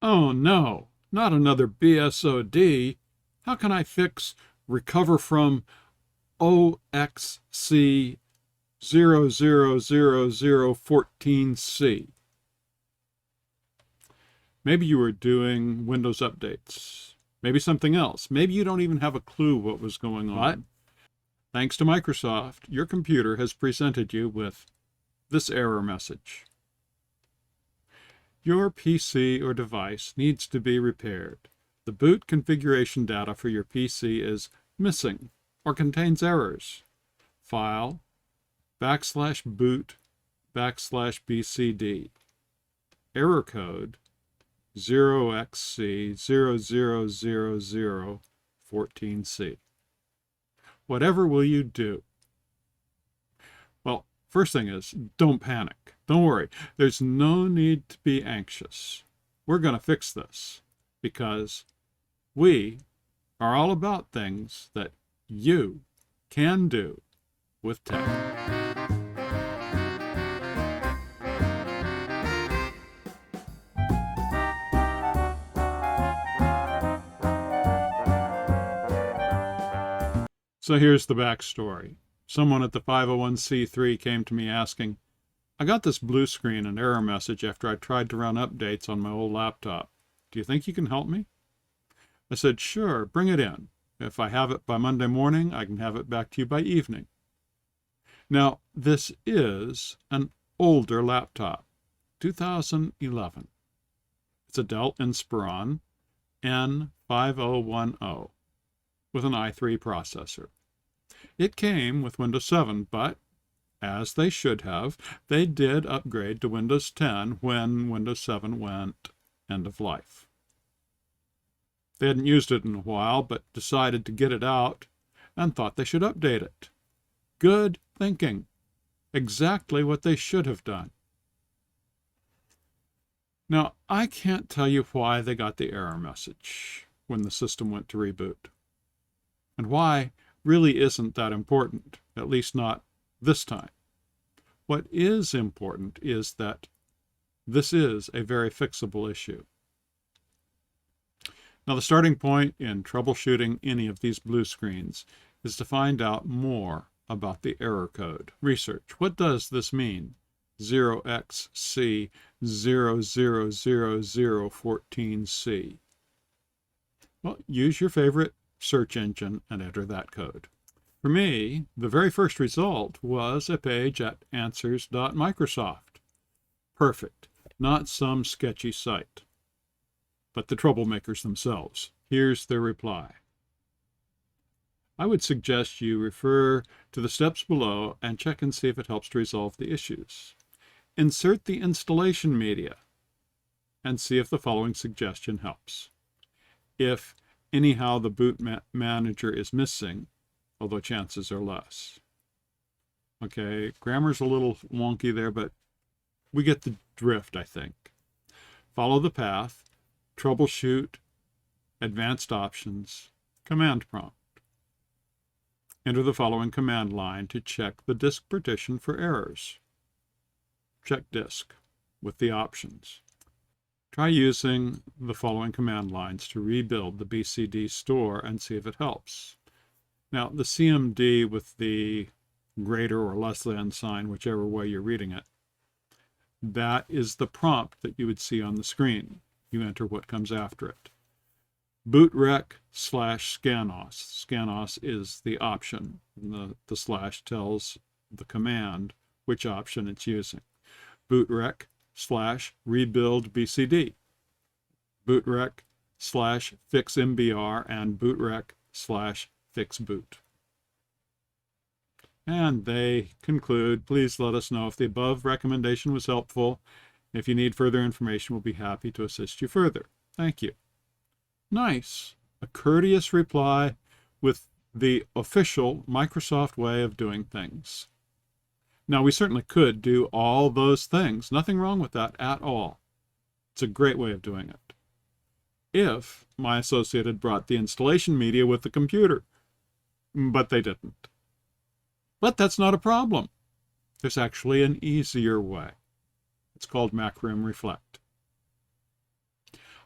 Oh no, not another BSOD. How can I fix recover from 0xc000014c? Maybe you were doing Windows updates. Maybe something else. Maybe you don't even have a clue what was going on. But thanks to Microsoft, your computer has presented you with this error message. Your PC or device needs to be repaired. The boot configuration data for your PC is missing or contains errors. File /boot/BCD. Error code 0xc000014c. Whatever will you do? Well, first thing is, don't panic. Don't worry. There's no need to be anxious. We're going to fix this because we are all about things that you can do with tech. So here's the backstory. Someone at the 501c3 came to me asking, I got this blue screen and error message after I tried to run updates on my old laptop. Do you think you can help me? I said, sure, bring it in. If I have it by Monday morning, I can have it back to you by evening. Now, this is an older laptop, 2011. It's a Dell Inspiron N5010 with an i3 processor. It came with Windows 7, but as they should have, they did upgrade to Windows 10 when Windows 7 went end of life. They hadn't used it in a while, but decided to get it out and thought they should update it. Good thinking. Exactly what they should have done. Now, I can't tell you why they got the error message when the system went to reboot. And why really isn't that important, at least not this time. What is important is that this is a very fixable issue. Now, the starting point in troubleshooting any of these blue screens is to find out more about the error code. Research. What does this mean? 0xc000014c. Well, use your favorite search engine and enter that code. For me, the very first result was a page at answers.microsoft. Perfect. Not some sketchy site, but the troublemakers themselves. Here's their reply. I would suggest you refer to the steps below and check and see if it helps to resolve the issues. Insert the installation media and see if the following suggestion helps. If anyhow the boot manager is missing, although chances are less. Okay, grammar's a little wonky there, but we get the drift, I think. Follow the path, troubleshoot, advanced options, command prompt. Enter the following command line to check the disk partition for errors. Check disk with the options. Try using the following command lines to rebuild the BCD store and see if it helps. Now, the CMD with the greater or less than sign, whichever way you're reading it, that is the prompt that you would see on the screen. You enter what comes after it. bootrec/scanos. Scanos is the option. The slash tells the command which option it's using. bootrec/rebuild BCD. bootrec/fix-mbr and bootrec/fix-boot. And they conclude, please let us know if the above recommendation was helpful. If you need further information, we'll be happy to assist you further. Thank you. Nice. A courteous reply with the official Microsoft way of doing things. Now, we certainly could do all those things. Nothing wrong with that at all. It's a great way of doing it. If my associate had brought the installation media with the computer. But they didn't. But that's not a problem. There's actually an easier way. It's called Macrium Reflect.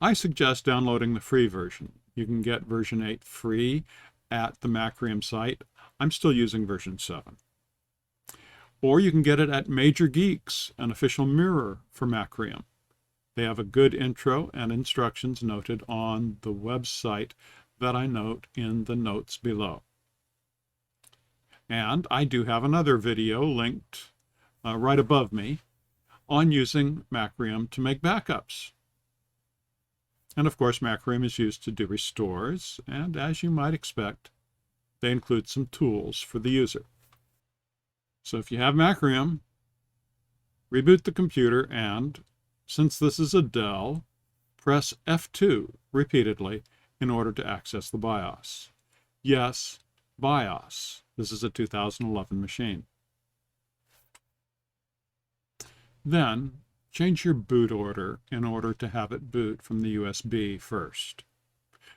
I suggest downloading the free version. You can get version 8 free at the Macrium site. I'm still using version 7. Or you can get it at Major Geeks, an official mirror for Macrium. They have a good intro and instructions noted on the website that I note in the notes below. And I do have another video linked right above me on using Macrium to make backups. And of course, Macrium is used to do restores, and as you might expect, they include some tools for the user. So if you have Macrium, reboot the computer and, since this is a Dell, press F2 repeatedly in order to access the BIOS. Yes, BIOS. This is a 2011 machine. Then, change your boot order in order to have it boot from the USB first.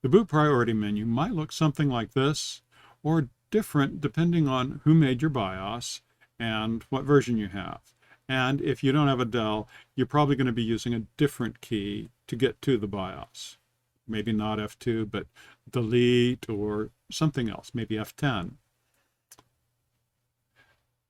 The boot priority menu might look something like this, or different depending on who made your BIOS and what version you have. And if you don't have a Dell, you're probably going to be using a different key to get to the BIOS. Maybe not F2, but delete or something else, maybe F10.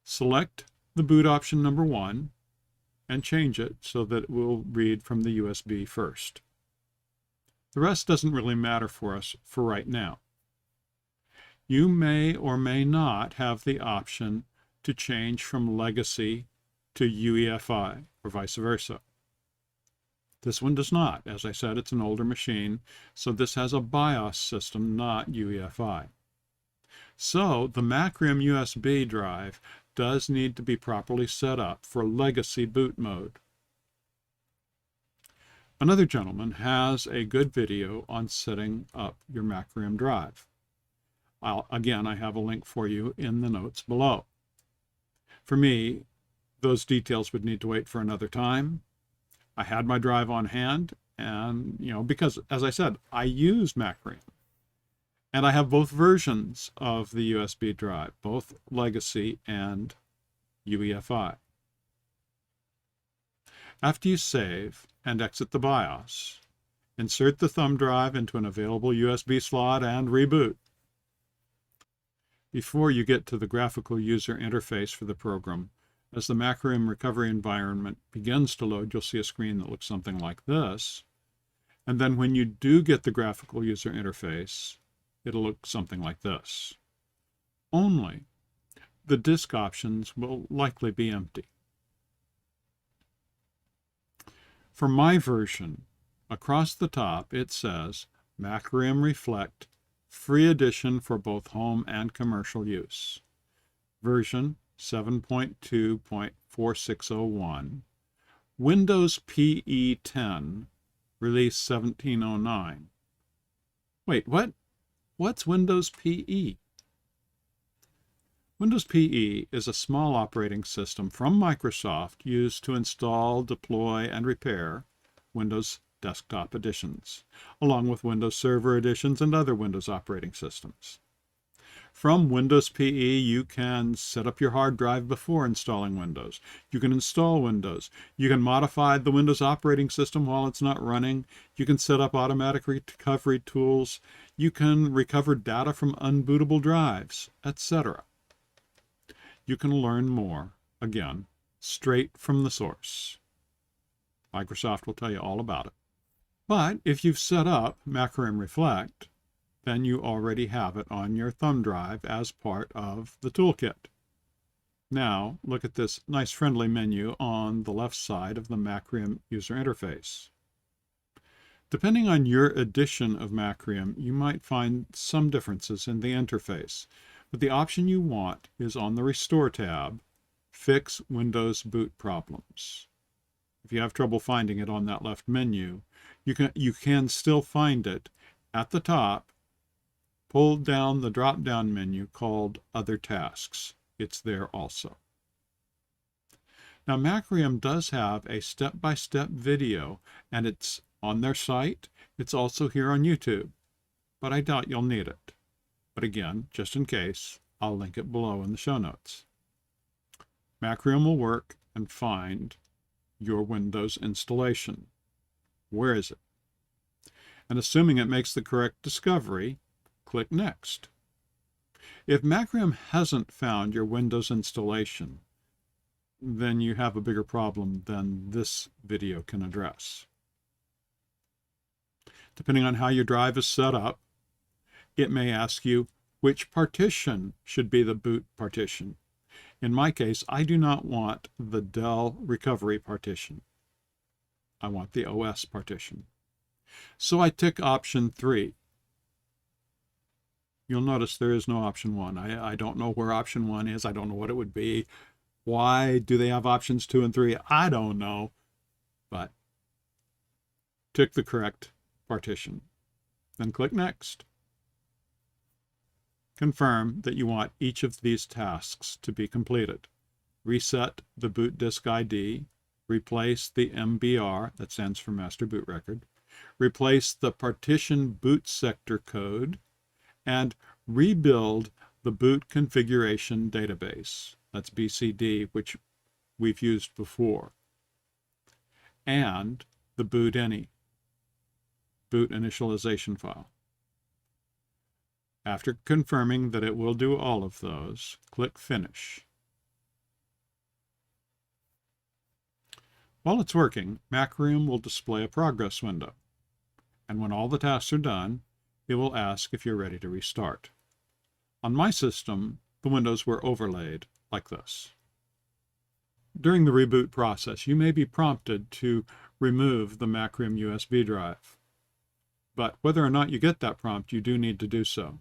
Select the boot option number 1 and change it so that it will read from the USB first. The rest doesn't really matter for us for right now. You may or may not have the option to change from legacy to UEFI or vice versa. This one does not. As I said, it's an older machine, so this has a BIOS system, not UEFI. So the Macrium USB drive does need to be properly set up for legacy boot mode. Another gentleman has a good video on setting up your Macrium drive. Again, I have a link for you in the notes below. For me, those details would need to wait for another time. I had my drive on hand, and because, as I said, I use Macrium. And I have both versions of the USB drive, both legacy and UEFI. After you save and exit the BIOS, insert the thumb drive into an available USB slot and reboot. Before you get to the graphical user interface for the program, as the Macrium recovery environment begins to load, you'll see a screen that looks something like this. And then when you do get the graphical user interface, it'll look something like this. Only the disk options will likely be empty. For my version, across the top it says Macrium Reflect, free edition for both home and commercial use. Version 7.2.4601. Windows PE 10, release 1709. Wait, what? What's Windows PE? Windows PE is a small operating system from Microsoft used to install, deploy, and repair Windows desktop editions, along with Windows Server editions and other Windows operating systems. From Windows PE, you can set up your hard drive before installing Windows. You can install Windows. You can modify the Windows operating system while it's not running. You can set up automatic recovery tools. You can recover data from unbootable drives, etc. You can learn more, again, straight from the source. Microsoft will tell you all about it. But if you've set up Macrium Reflect, then you already have it on your thumb drive as part of the toolkit. Now, look at this nice friendly menu on the left side of the Macrium user interface. Depending on your edition of Macrium, you might find some differences in the interface, but the option you want is on the Restore tab, Fix Windows Boot Problems. If you have trouble finding it on that left menu, you can still find it at the top. Pull down the drop-down menu called Other Tasks. It's there also. Now, Macrium does have a step-by-step video, and it's on their site. It's also here on YouTube, but I doubt you'll need it. But again, just in case, I'll link it below in the show notes. Macrium will work and find your Windows installation. Where is it? and assuming it makes the correct discovery, click Next. If Macrium hasn't found your Windows installation, then you have a bigger problem than this video can address. Depending on how your drive is set up, it may ask you which partition should be the boot partition. In my case, I do not want the Dell recovery partition. I want the OS partition. So I tick option 3. You'll notice there is no option 1. I don't know where option 1 is. I don't know what it would be. Why do they have options 2 and 3? I don't know. But tick the correct partition. Then click Next. Confirm that you want each of these tasks to be completed. Reset the boot disk ID. Replace the MBR, that stands for Master Boot Record. Replace the partition boot sector code. And rebuild the boot configuration database. That's BSOD, which we've used before. And the boot.ini, boot initialization file. After confirming that it will do all of those, click Finish. While it's working, Macrium will display a progress window. And when all the tasks are done, it will ask if you're ready to restart. On my system, the windows were overlaid like this. During the reboot process, you may be prompted to remove the Macrium USB drive. But whether or not you get that prompt, you do need to do so.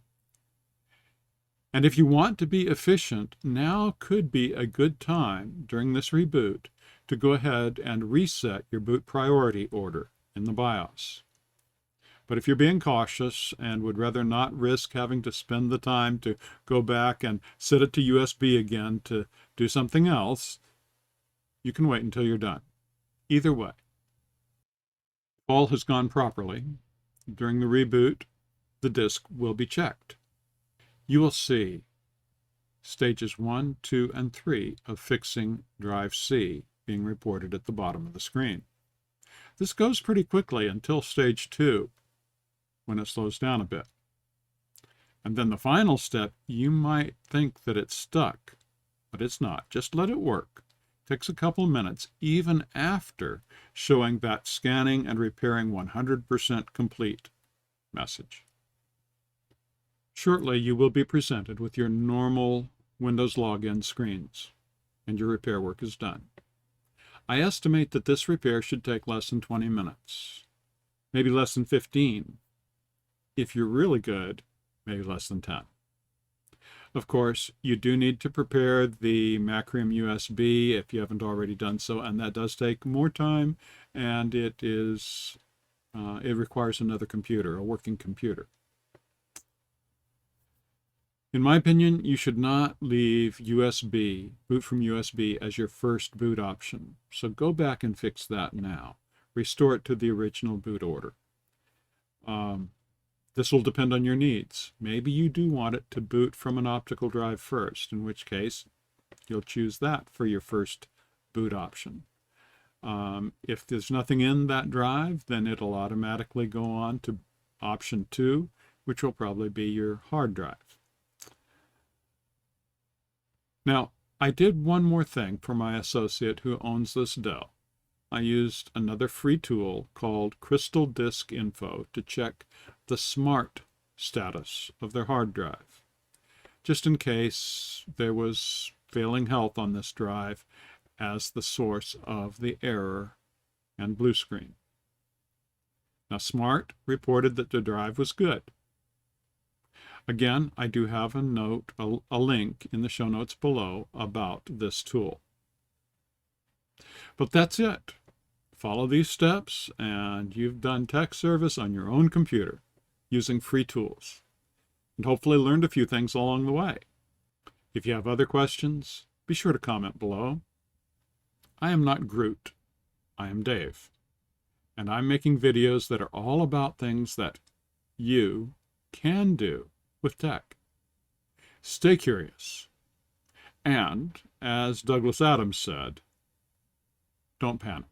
And if you want to be efficient, now could be a good time during this reboot to go ahead and reset your boot priority order in the BIOS. But if you're being cautious and would rather not risk having to spend the time to go back and set it to USB again to do something else, you can wait until you're done. Either way, if all has gone properly, during the reboot, the disk will be checked. You will see stages 1, 2, and 3 of fixing drive C being reported at the bottom of the screen. This goes pretty quickly until stage 2, when it slows down a bit. And then the final step, you might think that it's stuck, but it's not. Just let it work. It takes a couple minutes, even after showing that scanning and repairing 100% complete message. Shortly, you will be presented with your normal Windows login screens, and your repair work is done. I estimate that this repair should take less than 20 minutes, maybe less than 15. If you're really good, maybe less than 10. Of course, you do need to prepare the Macrium USB if you haven't already done so, and that does take more time, and it requires another computer, a working computer. In my opinion, you should not leave boot from USB as your first boot option. So go back and fix that now. Restore it to the original boot order. This will depend on your needs. Maybe you do want it to boot from an optical drive first, in which case you'll choose that for your first boot option. If there's nothing in that drive, then it'll automatically go on to option 2, which will probably be your hard drive. Now, I did one more thing for my associate who owns this Dell. I used another free tool called CrystalDiskInfo to check the S.M.A.R.T status of their hard drive, just in case there was failing health on this drive as the source of the error and blue screen. Now, S.M.A.R.T reported that the drive was good. Again, I do have a link in the show notes below about this tool. But that's it. Follow these steps, and you've done tech service on your own computer using free tools, and hopefully learned a few things along the way. If you have other questions, be sure to comment below. I am not Groot. I am Dave, and I'm making videos that are all about things that you can do with tech. Stay curious. And, as Douglas Adams said, don't panic.